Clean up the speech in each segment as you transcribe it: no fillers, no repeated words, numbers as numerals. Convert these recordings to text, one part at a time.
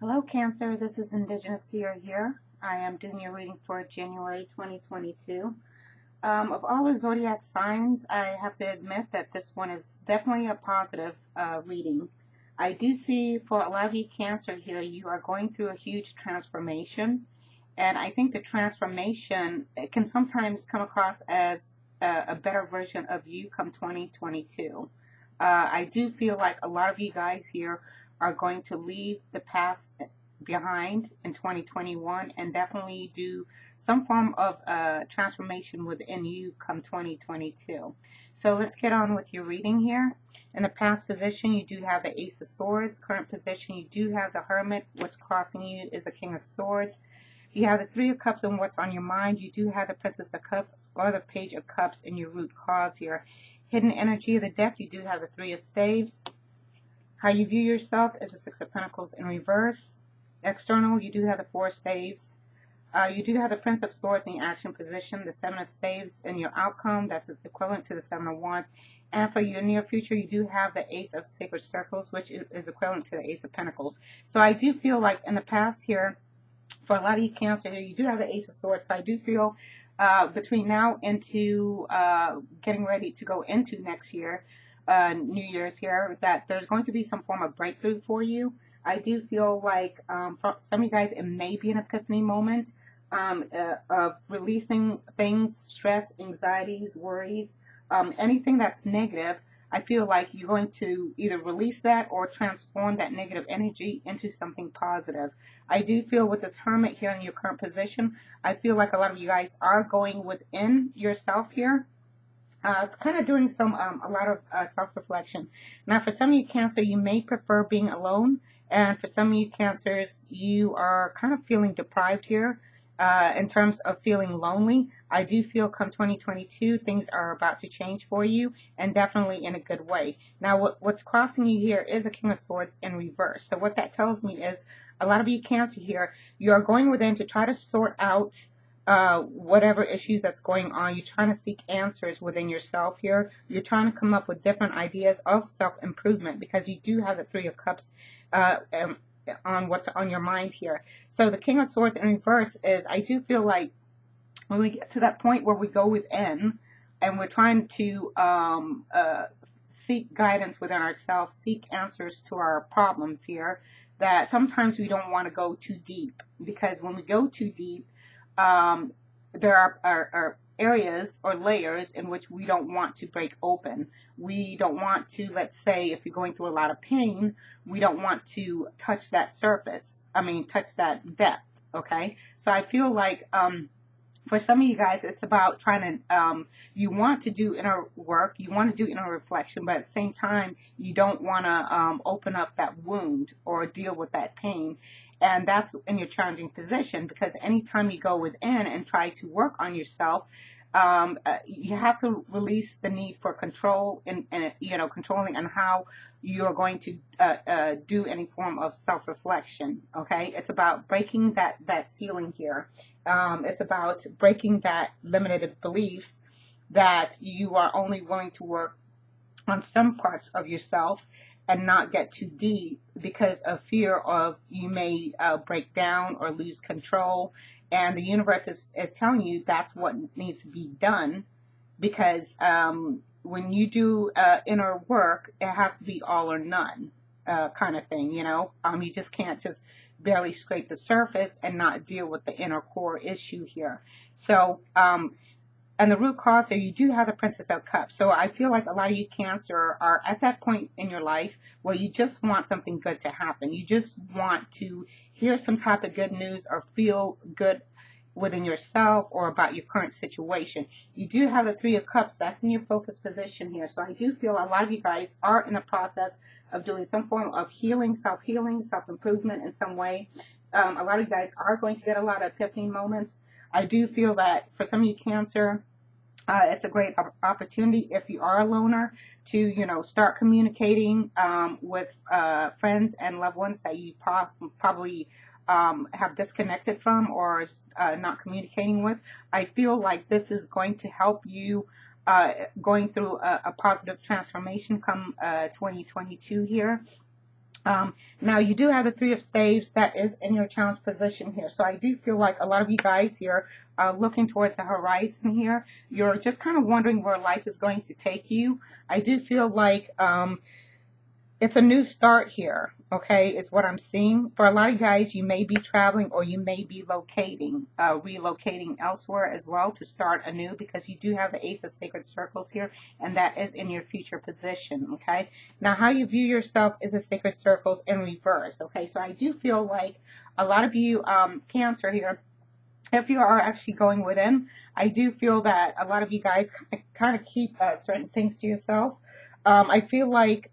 Hello, Cancer. This is Indigenous Seer here. I am doing your reading for January 2022. Of all the zodiac signs, I have to admit that this one is definitely a positive reading. I do see for a lot of you Cancer here, you are going through a huge transformation. And I think the transformation it can sometimes come across as a better version of you come 2022. I do feel like a lot of you guys here are going to leave the past behind in 2021 and definitely do some form of transformation within you come 2022. So let's get on with your reading here. In the past position, you do have the Ace of Swords. Current position, you do have the Hermit. What's crossing you is the King of Swords. You have the Three of Cups and what's on your mind. You do have the Princess of Cups or the Page of Cups in your root cause here. Hidden energy of the deck, you do have the Three of Staves. How you view yourself is the Six of Pentacles in reverse. External, you do have the Four of Staves. You do have the Prince of Swords in your action position, the Seven of Staves in your outcome. That's equivalent to the Seven of Wands. And for your near future, you do have the Ace of Sacred Circles, which is equivalent to the Ace of Pentacles. So I do feel like in the past here, for a lot of you Cancer here, you do have the Ace of Swords. So I do feel between now into getting ready to go into next year, New Year's here, that there's going to be some form of breakthrough for you. I do feel like for some of you guys, it may be an epiphany moment of releasing things, stress, anxieties, worries, anything that's negative. I feel like you're going to either release that or transform that negative energy into something positive. I do feel with this Hermit here in your current position, I feel like a lot of you guys are going within yourself here. It's kind of doing a lot of self-reflection. Now, for some of you Cancer, you may prefer being alone. And for some of you Cancers, you are kind of feeling deprived here in terms of feeling lonely. I do feel come 2022, things are about to change for you, and definitely in a good way. Now, what's crossing you here is a King of Swords in reverse. So what that tells me is a lot of you Cancer here, you are going within to try to sort out whatever issues that's going on. You're trying to seek answers within yourself here. You're trying to come up with different ideas of self-improvement because you do have the Three of Cups on what's on your mind here. So the King of Swords in reverse is, I do feel like when we get to that point where we go within and we're trying to seek guidance within ourselves, seek answers to our problems here, that sometimes we don't want to go too deep, because when we go too deep, there are areas or layers in which we don't want to break open. We don't want to, let's say, if you're going through a lot of pain, we don't want to touch that surface. Touch that depth. Okay. So I feel like, for some of you guys, it's about trying to, you want to do inner work, you want to do inner reflection, but at the same time, you don't want to open up that wound or deal with that pain. And that's in your challenging position, because anytime you go within and try to work on yourself, you have to release the need for control and controlling on how you are going to do any form of self-reflection. Okay, it's about breaking that ceiling here. It's about breaking that limited beliefs that you are only willing to work on some parts of yourself and not get too deep because of fear of you may break down or lose control. And the universe is telling you that's what needs to be done, because when you do inner work, it has to be all or none kind of thing, you just can't just barely scrape the surface and not deal with the inner core issue here. So and the root cause here, you do have the Princess of Cups. So I feel like a lot of you Cancer are at that point in your life where you just want something good to happen. You just want to hear some type of good news or feel good within yourself or about your current situation. You do have the Three of Cups. That's in your focus position here. So I do feel a lot of you guys are in the process of doing some form of healing, self-improvement in some way. A lot of you guys are going to get a lot of epiphany moments. I do feel that for some of you Cancer, it's a great opportunity if you are a loner to, start communicating with friends and loved ones that you probably have disconnected from or not communicating with. I feel like this is going to help you going through a positive transformation come 2022 here. Now you do have the Three of Staves that is in your challenge position here. So I do feel like a lot of you guys here are looking towards the horizon here. You're just kind of wondering where life is going to take you. I do feel like it's a new start here, okay, is what I'm seeing. For a lot of you guys, you may be traveling or you may be relocating elsewhere as well to start anew, because you do have the Ace of Sacred Circles here, and that is in your future position, okay? Now, how you view yourself is the Sacred Circles in reverse, okay? So I do feel like a lot of you, Cancer here, if you are actually going within, I do feel that a lot of you guys kind of keep certain things to yourself. I feel like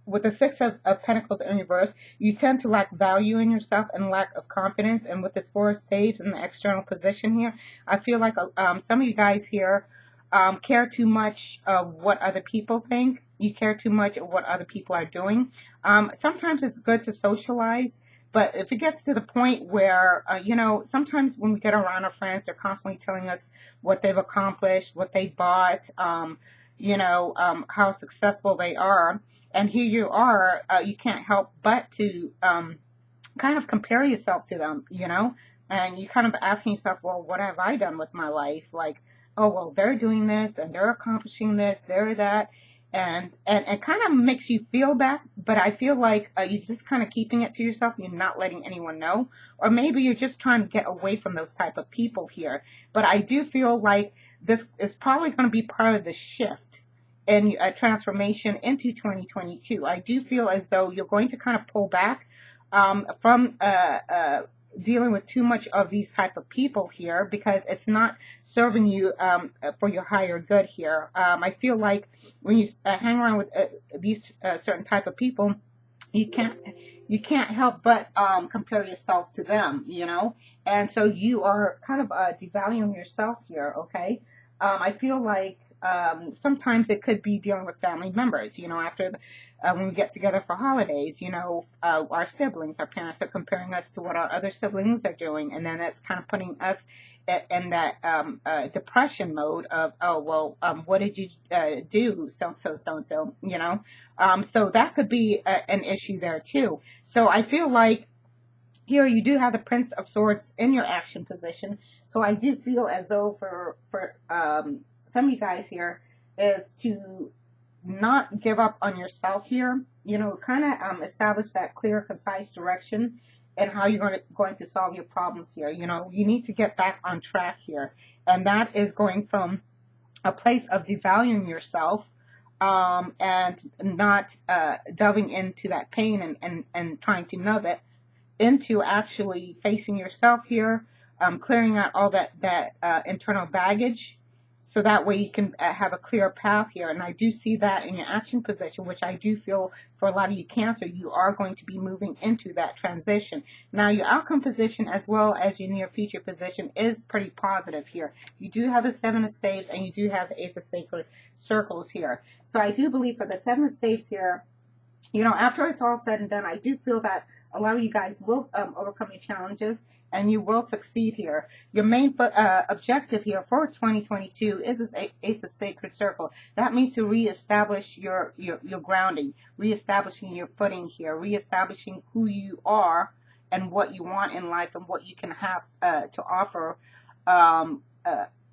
with the Six of Pentacles in reverse, you tend to lack value in yourself and lack of confidence. And with this Four of Staves in the external position here, I feel like some of you guys here care too much of what other people think. You care too much of what other people are doing. Sometimes it's good to socialize. But if it gets to the point where, you know, sometimes when we get around our friends, they're constantly telling us what they've accomplished, what they bought, you know, how successful they are. And here you are, you can't help but to kind of compare yourself to them, you know, and you kind of asking yourself, well, what have I done with my life? Like, oh, well, they're doing this and they're accomplishing this, they're that. And it kind of makes you feel bad, but I feel like you're just kind of keeping it to yourself. You're not letting anyone know. Or maybe you're just trying to get away from those type of people here. But I do feel like this is probably going to be part of the shift and a transformation into 2022. I do feel as though you're going to kind of pull back from dealing with too much of these type of people here, because it's not serving you for your higher good here. I feel like when you hang around with these certain type of people, you can't help but compare yourself to them, you know, and so you are kind of devaluing yourself here. Okay, I feel like sometimes it could be dealing with family members, you know, after when we get together for holidays, you know, our siblings, our parents are comparing us to what our other siblings are doing. And then that's kind of putting us in that depression mode of, oh, well, what did you do? So, you know, so that could be an issue there too. So I feel like here you do have the Prince of Swords in your action position. So I do feel as though for some of you guys here is to not give up on yourself here, you know, kind of establish that clear, concise direction and how you're going to solve your problems here. You know, you need to get back on track here. And that is going from a place of devaluing yourself and not delving into that pain and trying to numb it, into actually facing yourself here, clearing out all that internal baggage, so that way you can have a clear path here. And I do see that in your action position, which I do feel for a lot of you Cancer, you are going to be moving into that transition. Now, your outcome position as well as your near future position is pretty positive here. You do have the Seven of Staves and you do have the Ace of Sacred Circles here. So I do believe for the Seven of Staves here, you know, after it's all said and done, I do feel that a lot of you guys will overcome your challenges and you will succeed here. Your main objective here for 2022 is this Ace of Sacred Circle. That means to reestablish your grounding, reestablishing your footing here, reestablishing who you are and what you want in life and what you can have to offer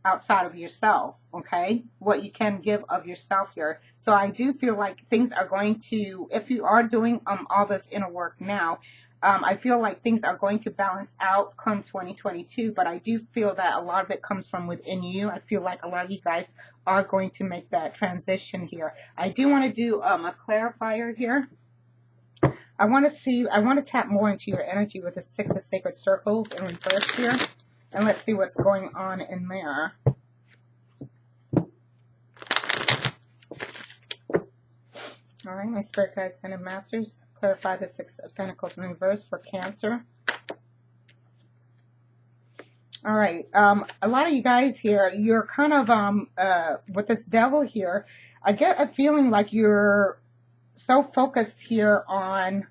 outside of yourself, okay? What you can give of yourself here. So I do feel like things are going to, if you are doing all this inner work now, I feel like things are going to balance out come 2022, but I do feel that a lot of it comes from within you. I feel like a lot of you guys are going to make that transition here. I do want to do a clarifier here. I want to tap more into your energy with the Six of Sacred Circles in reverse here. And let's see what's going on in there. All right, my Spirit Guides, Ascended Masters, clarify the Six of Pentacles in reverse for Cancer. All right, a lot of you guys here, you're kind of, with this Devil here, I get a feeling like you're so focused here on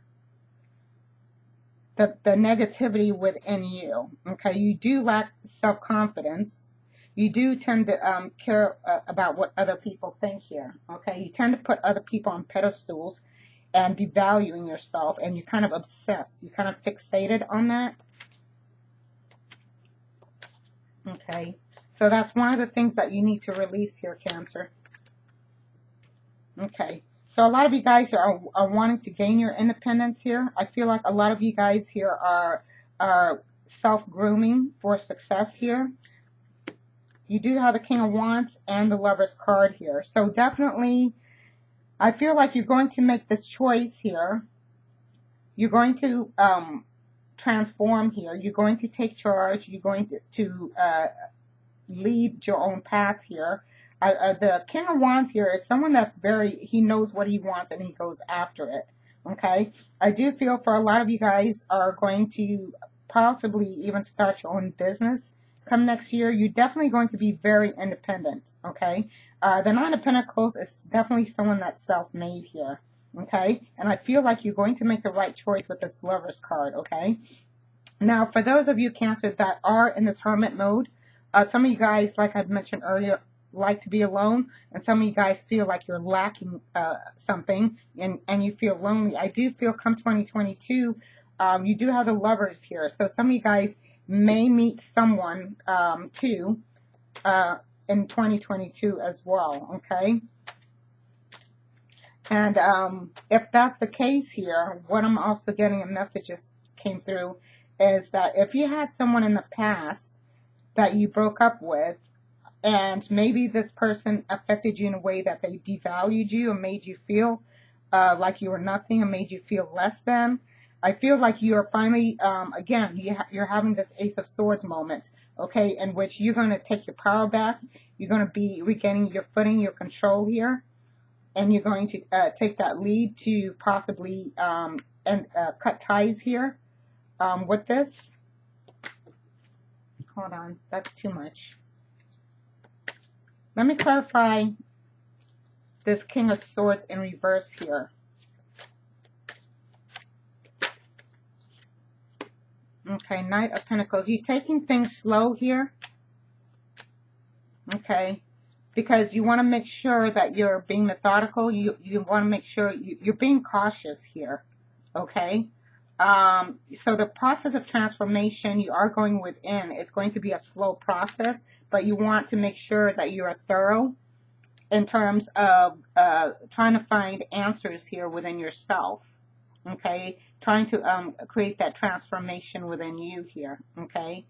the negativity within you, okay? You do lack self-confidence. You do tend to care about what other people think here, okay? You tend to put other people on pedestals, and devaluing yourself, and you're kind of obsessed. You're kind of fixated on that. Okay, so that's one of the things that you need to release here, Cancer. Okay, so a lot of you guys are wanting to gain your independence here. I feel like a lot of you guys here are self-grooming for success here. You do have the King of Wands and the Lover's card here. So definitely, I feel like you're going to make this choice here. You're going to transform here. You're going to take charge. You're going to lead your own path here. The King of Wands here is someone that's he knows what he wants and he goes after it. Okay? I do feel for a lot of you guys are going to possibly even start your own business. Come next year, you're definitely going to be very independent. Okay? The Nine of Pentacles is definitely someone that's self-made here. Okay? And I feel like you're going to make the right choice with this Lover's card. Okay? Now, for those of you, Cancer, that are in this hermit mode, some of you guys, like I mentioned earlier, like to be alone, and some of you guys feel like you're lacking something, and you feel lonely. I do feel come 2022, you do have the Lovers here. So some of you guys may meet someone too in 2022 as well, okay? And if that's the case here, what I'm also getting a message just came through is that if you had someone in the past that you broke up with, and maybe this person affected you in a way that they devalued you and made you feel like you were nothing and made you feel less than, I feel like you are finally, again, you're having this Ace of Swords moment, okay, in which you're going to take your power back. You're going to be regaining your footing, your control here, and you're going to take that lead to possibly cut ties here with this. Hold on, that's too much. Let me clarify this King of Swords in reverse here. Okay, Knight of Pentacles. You're taking things slow here. Okay, because you want to make sure that you're being methodical. You want to make sure you're being cautious here. Okay. So the process of transformation you are going within is going to be a slow process, but you want to make sure that you are thorough in terms of trying to find answers here within yourself. Okay, trying to create that transformation within you here. Okay,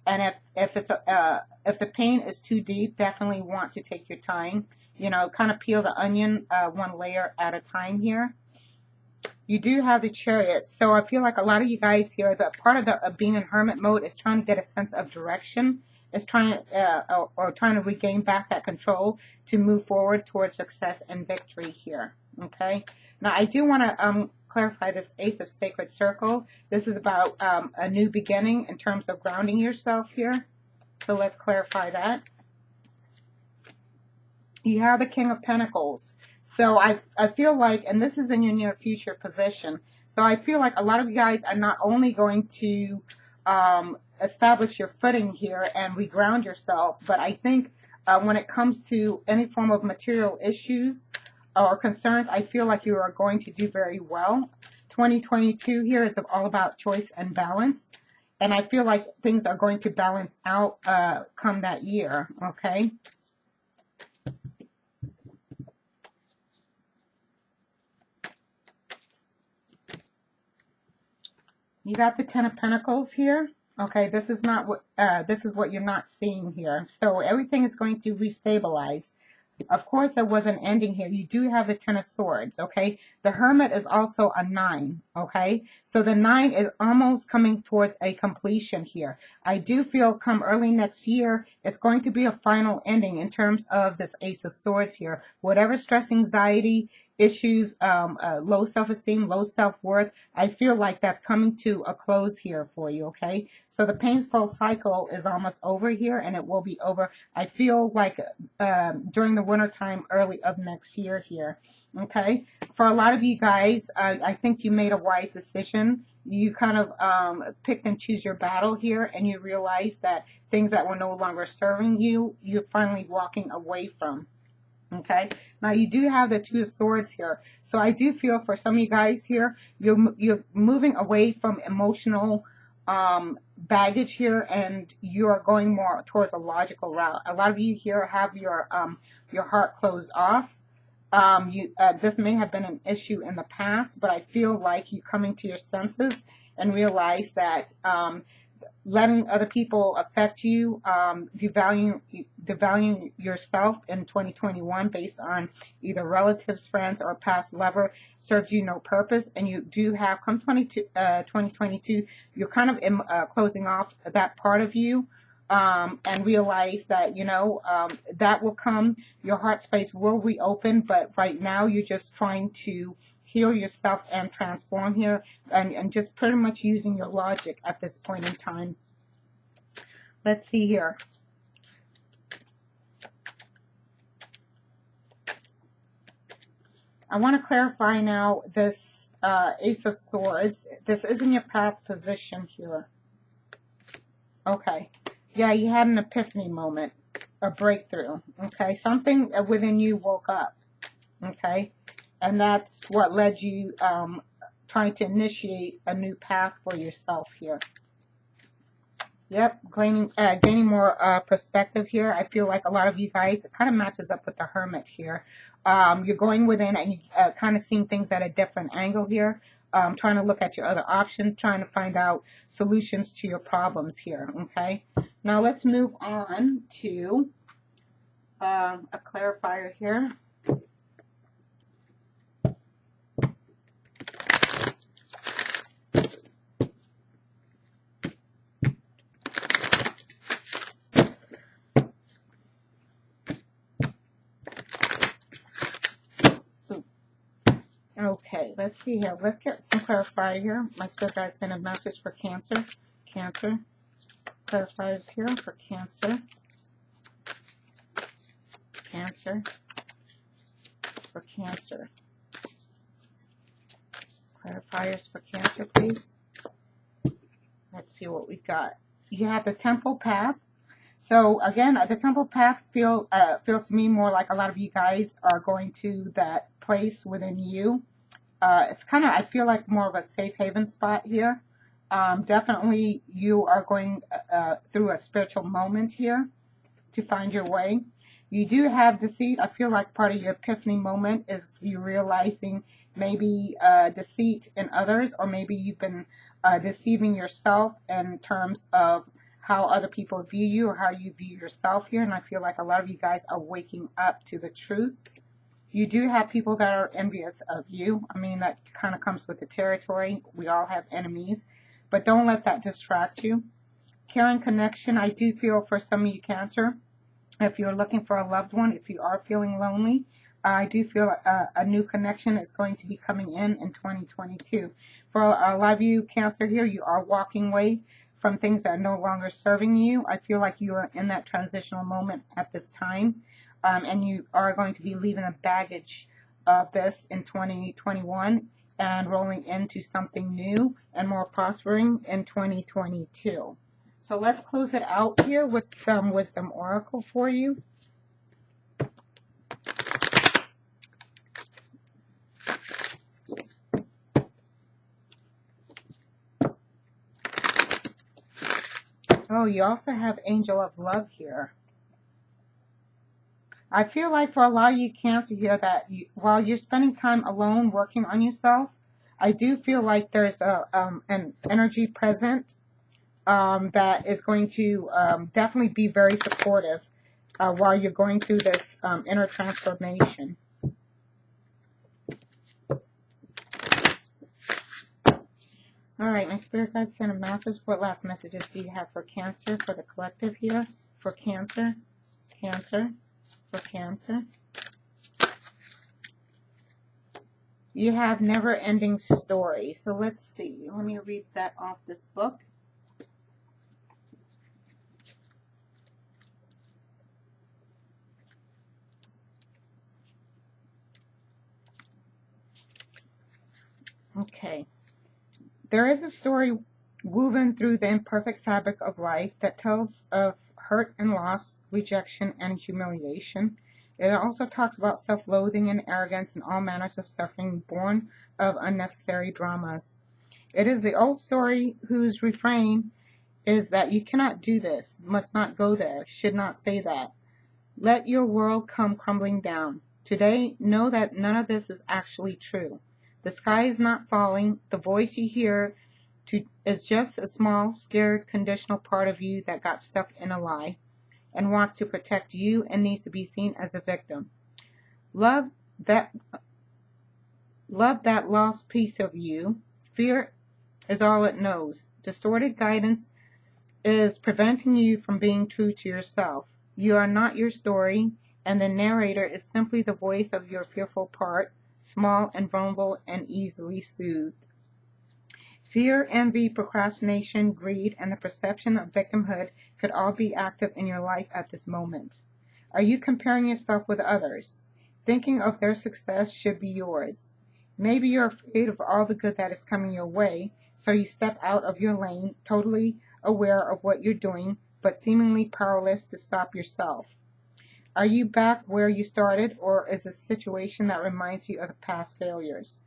and if the pain is too deep, definitely want to take your time. You know, kind of peel the onion one layer at a time here. You do have the Chariot, so I feel like a lot of you guys here, the part of being in hermit mode is trying to get a sense of direction, is trying to regain back that control to move forward towards success and victory here. Okay. Now I do want to clarify this Ace of Sacred Circle. This is about a new beginning in terms of grounding yourself here. So let's clarify that. You have the King of Pentacles. So I feel like, and this is in your near future position, so I feel like a lot of you guys are not only going to establish your footing here and reground yourself, but I think when it comes to any form of material issues or concerns, I feel like you are going to do very well. 2022 here is all about choice and balance, and I feel like things are going to balance out come that year, okay? You got the Ten of Pentacles here. Okay, this is not what this is what you're not seeing here. So everything is going to restabilize. Of course, there was an ending here. You do have the Ten of Swords, okay? The Hermit is also a 9, okay? So the 9 is almost coming towards a completion here. I do feel come early next year, it's going to be a final ending in terms of this Ace of Swords here. Whatever stress, anxiety, issues, low self-esteem, low self-worth, I feel like that's coming to a close here for you, okay? So the painful cycle is almost over here, and it will be over, I feel like, during the winter time early of next year here, okay? For a lot of you guys, I think you made a wise decision. You kind of pick and choose your battle here, and you realize that things that were no longer serving you, you're finally walking away from. Okay, now you do have the Two of Swords here, so I do feel for some of you guys here, you're moving away from emotional baggage here, and you are going more towards a logical route. A lot of you here have your heart closed off. This may have been an issue in the past, but I feel like you coming to your senses and realize that letting other people affect you, devaluing yourself in 2021 based on either relatives, friends, or past lover served you no purpose. And you do have, come 2022, you're kind of closing off that part of you, and realize that, that will come, your heart space will reopen, but right now you're just trying to heal yourself and transform here, and just pretty much using your logic at this point in time. Let's see here. I want to clarify now this Ace of Swords. This is in your past position here. Okay. Yeah, you had an epiphany moment, a breakthrough. Okay. Something within you woke up. Okay. And that's what led you trying to initiate a new path for yourself here. Yep, gaining more perspective here. I feel like a lot of you guys, it kind of matches up with the Hermit here. You're going within and you kind of seeing things at a different angle here. Trying to look at your other options, trying to find out solutions to your problems here. Okay, now let's move on to a clarifier here. Okay, let's see here. Let's get some clarifier here. My spirit guide sent a message for Cancer. Cancer. Clarifiers here for Cancer. Cancer. For Cancer. Clarifiers for Cancer, please. Let's see what we got. You have the Temple Path. So again, the Temple Path feels to me more like a lot of you guys are going to that place within you. It's kind of, I feel like more of a safe haven spot here. Definitely you are going through a spiritual moment here to find your way. You do have deceit. I feel like part of your epiphany moment is you realizing maybe deceit in others, or maybe you've been deceiving yourself in terms of how other people view you or how you view yourself here. And I feel like a lot of you guys are waking up to the truth. You do have people that are envious of you. I mean, that kind of comes with the territory. We all have enemies, but don't let that distract you. Caring connection, I do feel for some of you Cancer. If you're looking for a loved one, if you are feeling lonely, I do feel a new connection is going to be coming in 2022. For a lot of you Cancer here, you are walking away from things that are no longer serving you. I feel like you are in that transitional moment at this time. And you are going to be leaving the baggage of this in 2021 and rolling into something new and more prospering in 2022. So let's close it out here with some Wisdom Oracle for you. Oh, you also have Angel of Love here. I feel like for a lot of you Cancer here that while you're spending time alone working on yourself, I do feel like there's an energy present that is going to definitely be very supportive while you're going through this inner transformation. All right, my spirit guides sent a message. What last messages do you have for Cancer, for the collective here? For Cancer, Cancer. For Cancer, you have never-ending story. So let's see. Let me read that off this book. Okay. There is a story woven through the imperfect fabric of life that tells of hurt and loss, rejection and humiliation. It also talks about self-loathing and arrogance and all manners of suffering born of unnecessary dramas. It is the old story whose refrain is that you cannot do this, must not go there, should not say that. Let your world come crumbling down. Today, know that none of this is actually true. The sky is not falling. The voice you hear is just a small, scared, conditional part of you that got stuck in a lie and wants to protect you and needs to be seen as a victim. Love that lost piece of you. Fear is all it knows. Distorted guidance is preventing you from being true to yourself. You are not your story, and the narrator is simply the voice of your fearful part, small and vulnerable and easily soothed. Fear, envy, procrastination, greed, and the perception of victimhood could all be active in your life at this moment. Are you comparing yourself with others? Thinking of their success should be yours. Maybe you're afraid of all the good that is coming your way, so you step out of your lane, totally aware of what you're doing, but seemingly powerless to stop yourself. Are you back where you started, or is this a situation that reminds you of the past failures?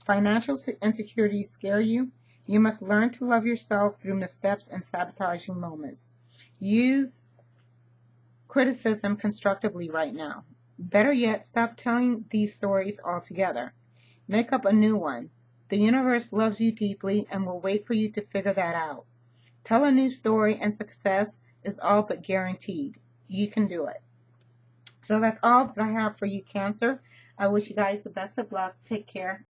Financial insecurities scare you? You must learn to love yourself through missteps and sabotaging moments. Use criticism constructively right now. Better yet, stop telling these stories altogether. Make up a new one. The universe loves you deeply and will wait for you to figure that out. Tell a new story, and success is all but guaranteed. You can do it. So that's all that I have for you, Cancer. I wish you guys the best of luck. Take care.